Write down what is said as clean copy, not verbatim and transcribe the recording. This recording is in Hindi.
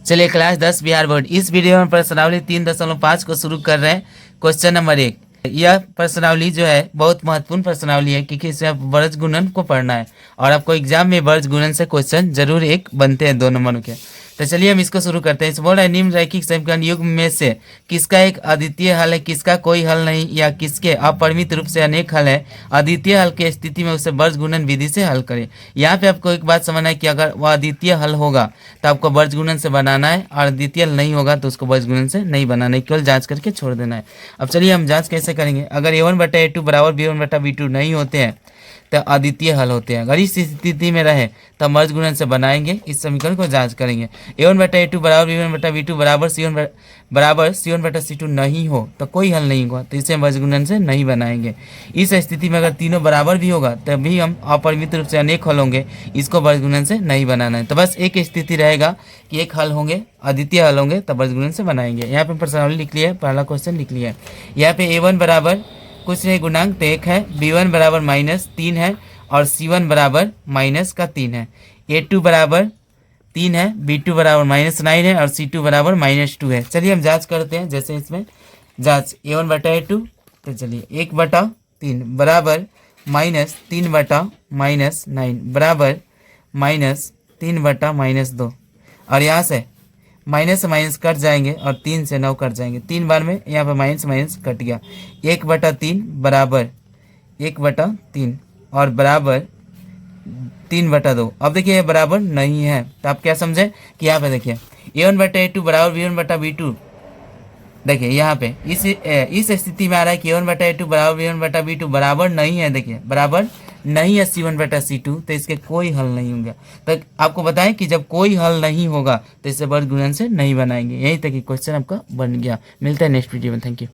चलिए क्लास 10 बिहार बोर्ड इस वीडियो में प्रश्नावली 3.5 को शुरू कर रहे हैं। Question number 1। यह प्रश्नावली जो है बहुत महत्वपूर्ण प्रश्नावली है क्योंकि इसमें आप वर्ज गुणन को पढ़ना है और आपको एग्जाम में वर्ज गुणन से क्वेश्चन जरूर एक बनते हैं 2 नंबरों के। तो चलिए हम इसको शुरू करते हैं। इस बोल रहा है निम्न रैखिक समीकरण युग्म में से किसका एक अद्वितीय हल है, किसका कोई हल नहीं, या किसके अपरिमित रूप से अनेक हल है। अद्वितीय हल की स्थिति में उसे वर्ज गुणन विधि से हल करें। यहाँ पे आपको एक बात समझना है कि अगर वह अद्वितीय हल होगा तो आपको वर्ज गुणन से बनाना है और अद्वितीय हल नहीं होगा तो उसको वर्ज गुणन से नहीं बनाना है, केवल जांच करके छोड़ देना है। अब चलिए हम जांच कैसे करेंगे। अगर a1/a2 बराबर b1/b2 नहीं होते हैं तो अद्वितीय हल होते हैं। अगर इस स्थिति में रहे तो हम वर्ज गुणन से बनाएंगे, इस समीकरण को जांच करेंगे। a1/a2 बराबर b1/b2 बराबर c1/c2 नहीं हो तो कोई हल नहीं होगा, तो इसे हम वर्ज गुणन से नहीं बनाएंगे। इस स्थिति में अगर तीनों बराबर भी होगा तभी हम अपरिमित रूप से अनेक हल होंगे, इसको वर्ज गुणन से नहीं बनाना है। तो बस एक स्थिति रहेगा कि एक हल होंगे, अद्वितीय हल होंगे, तब वर्ज गुणन से बनाएंगे। यहाँ पे प्रश्नावली लिख लिया है, पहला क्वेश्चन लिख लिया है। यहाँ पे a1 बराबर कुछ नहीं गुणांक तो 1 है, b1 बराबर -3 है और c1 बराबर -3 है। a2 बराबर 3 है, b2 बराबर -9 है और c2 बराबर -2 है। चलिए हम जांच करते हैं। जैसे इसमें जांच a1/a2 तो चलिए 1/3 बराबर -3/-9 बराबर -3/-2 और यहाँ से माइनस से माइनस कट जाएंगे और 3 से 9 कट जाएंगे। 3 बार में यहाँ पर माइनस माइनस कट गया। 1/3 बराबर 1/3 और बराबर 3/2। अब देखिए ये बराबर नहीं है तो आप क्या समझे कि यहाँ पे देखिए a1/a2 बराबर b1/b2। देखिए यहाँ पे इस स्थिति में आ रहा है कि a1/a2 बराबर b1/b2 बराबर नहीं है। देखिए बराबर नहीं है c1/c2, तो इसके कोई हल नहीं होगा। तो आपको बताएं कि जब कोई हल नहीं होगा तो इसे वर्ग गुणन से नहीं बनाएंगे। यही तक कि क्वेश्चन आपका बन गया। मिलता है नेक्स्ट वीडियो में। Thank you.